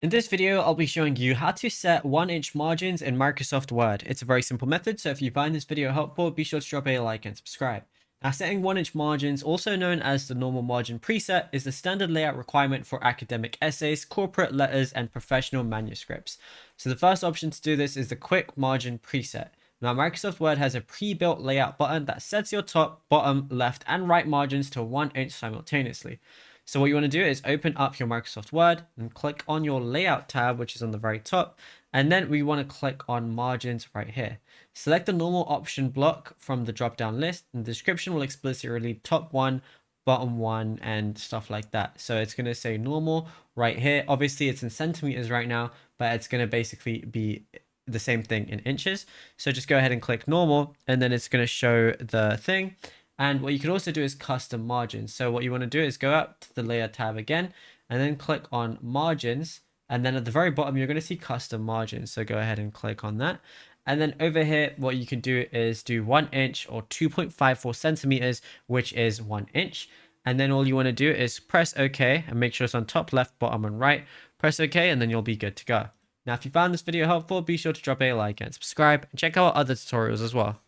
In this video, I'll be showing you how to set 1-inch margins in Microsoft Word. It's a very simple method, so if you find this video helpful, be sure to drop a like and subscribe. Now, setting 1-inch margins, also known as the normal margin preset, is the standard layout requirement for academic essays, corporate letters, and professional manuscripts. So the first option to do this is the quick margin preset. Now, Microsoft Word has a pre-built layout button that sets your top, bottom, left, and right margins to 1 inch simultaneously. So what you want to do is open up your Microsoft Word and click on your layout tab, which is on the very top. And then we want to click on margins right here. Select the normal option block from the drop down list, and the description will explicitly read top one, bottom one, and stuff like that. So it's going to say normal right here. Obviously it's in centimeters right now, but it's going to basically be the same thing in inches. So just go ahead and click normal, and then it's going to show the thing. And what you can also do is custom margins. So what you want to do is go up to the layer tab again, and then click on margins. And then at the very bottom, you're going to see custom margins. So go ahead and click on that. And then over here, what you can do is do 1 inch or 2.54 centimeters, which is 1 inch. And then all you want to do is press OK and make sure it's on top, left, bottom, and right. Press OK, and then you'll be good to go. Now, if you found this video helpful, be sure to drop a like and subscribe, and check out other tutorials as well.